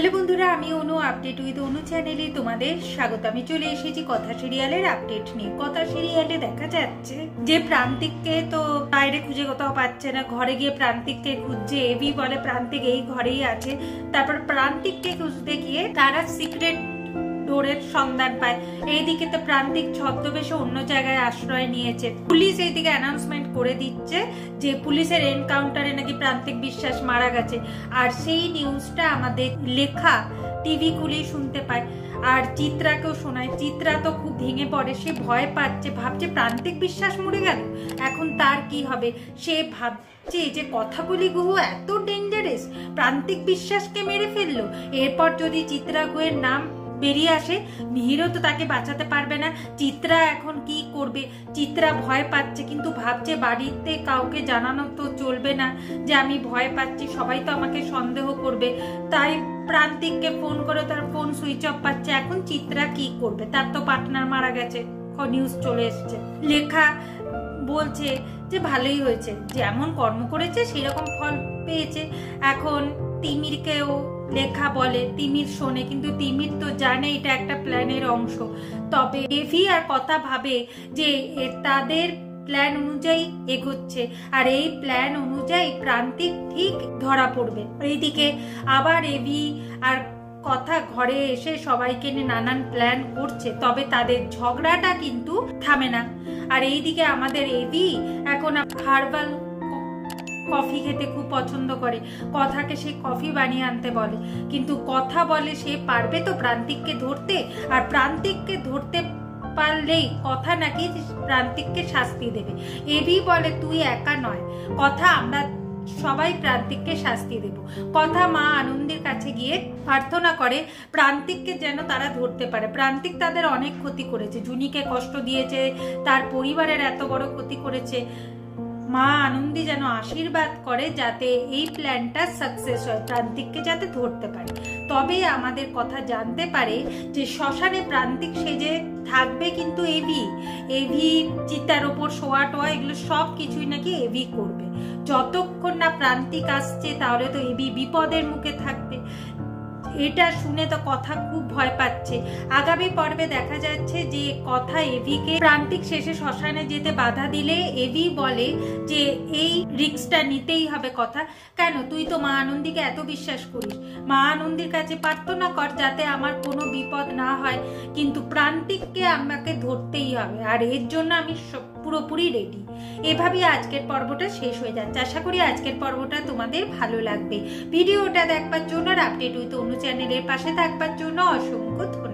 Hello বন্ধুরা, আমি অনু update with অনু চ্যানেলে তোমাদের স্বাগত। আমি চলে এসেছি কথা সিরিয়ালের আপডেট নিয়ে। কথা সিরিয়ালে দেখা যাচ্ছে যে প্রান্তিককে তো বাইরে খুঁজে কোথাও পাচ্ছে না, ঘরে গিয়ে প্রান্তিককে খুঁজছে। এবি বলে প্রান্তিক এই ঘরেই আছে। তারপর প্রান্তিককে খুঁজতে গিয়ে তারা সিক্রেট ডোরের সন্ধান পায়। এইদিকে তো প্রান্তিক ছদ্মবেশে অন্য জায়গায় আশ্রয় নিয়েছে। পুলিশ এইদিকে অ্যানাউন্সমেন্ট করে দিচ্ছে যে পুলিশের এনকাউন্টারে নাকি প্রান্তিক বিশ্বাস মারা গেছে। আর সেই নিউজটা আমাদের লেখা টিভি খুলেই শুনতে পায়। আর চিত্রাকেও শোনায়। চিত্রা তো খুব ভেঙে পড়ে, সে ভয় পাচ্ছে, ভাবছে প্রান্তিক বিশ্বাস মরে গেল, এখন তার কি হবে। সে ভাবছে যে কথাগুলি গুহ এত ডেঞ্জারাস, প্রান্তিক বিশ্বাসকে মেরে ফেললো। এরপর যদি চিত্রা গুহের নাম বেরিয়ে আসে, মিহিরও তো তাকে বাঁচাতে পারবে না। চিত্রা এখন কি করবে? চিত্রা ভয় পাচ্ছে, কিন্তু ভাবছে বাড়িতে কাউকে জানানো তো চলবে না যে আমি ভয় পাচ্ছি, সবাই তো আমাকে সন্দেহ করবে। তাই প্রান্তিককে ফোন করে, তার ফোন সুইচ অফ পাচ্ছে। এখন চিত্রা কি করবে? তার তো পার্টনার মারা গেছে, নিউজ চলে এসছে। লেখা বলছে যে ভালোই হয়েছে, যেমন কর্ম করেছে সেরকম ফল পেয়েছে। এখন তিমিরকেও লেখা বলে, তিমির শোনে, কিন্তু তিমির তো জানে এটা একটা প্ল্যানের অংশ। তবে এভি আর কথা ভাবে যে তাদের প্ল্যান অনুযায়ী এগোচ্ছে, আর এই প্ল্যান অনুযায়ী প্রান্তিক ঠিক ধরা পড়বে। এইদিকে আবার এভি আর কথা ঘরে এসে সবাইকে নিয়ে নানান প্ল্যান করছে, তবে তাদের ঝগড়াটা কিন্তু থামে না। আর এইদিকে আমাদের এভি এখন হার্বাল কফি খেতে খুব পছন্দ করে। কথাকে সে কফি বানিয়ে আনতে বলে, কিন্তু কথা বলে সে পারবে তো প্রান্তিককে ধরতে। আর প্রান্তিককে ধরতে পারলেই কথা নাকি প্রান্তিককে শাস্তি দেবে। এবি বলে তুই একা নয়, কথা আমরা সবাই প্রান্তিককে শাস্তি দেব। কথা মা আনন্দের কাছে গিয়ে প্রার্থনা করে প্রান্তিককে যেন তারা ধরতে পারে। প্রান্তিক তাদের অনেক ক্ষতি করেছে, জুনিকে কষ্ট দিয়েছে, তার পরিবারের এত বড় ক্ষতি করেছে। মা আনন্দী যেন আশীর্বাদ করে যাতে এই প্ল্যানটা সাকসেস হয়, প্রান্তিককে যাতে ধরতে পারে। তবে আমাদের কথা জানতে পারে যে শ্মশানে প্রান্তিক সেজে থাকবে, কিন্তু এভি চিতার ওপর শোয়া টোয়া এগুলো সব কিছুই নাকি এভি করবে। যতক্ষণ না প্রান্তিক আসছে তাহলে তো এভি বিপদের মুখে থাকবে। এটা শুনে তো কথা খুব ভয় পাচ্ছে। আগামী পর্বে দেখা যাচ্ছে যে কথা এভিকে প্রান্তিক শেষে শ্মশানে যেতে বাধা দিলে এভি বলে যে এই রিস্কটা নিতেই হবে। কথা কেন? তুই তো মা আনন্দীকে এত বিশ্বাস করিস, মা আনন্দীর কাছে প্রার্থনা কর যাতে আমার কোনো বিপদ না হয়, কিন্তু প্রান্তিককে আমাকে ধরতেই হবে, আর এর জন্য আমি পুরোপুরি রেডি। এভাবেই আজকের পর্বটা শেষ হয়ে যাচ্ছে। আশা করি আজকের পর্বটা তোমাদের ভালো লাগবে। ভিডিওটা দেখবার জন্য আর আপডেট উইথ অনু চ্যানেলের পাশে থাকবার জন্য অসংখ্য ধন্যবাদ।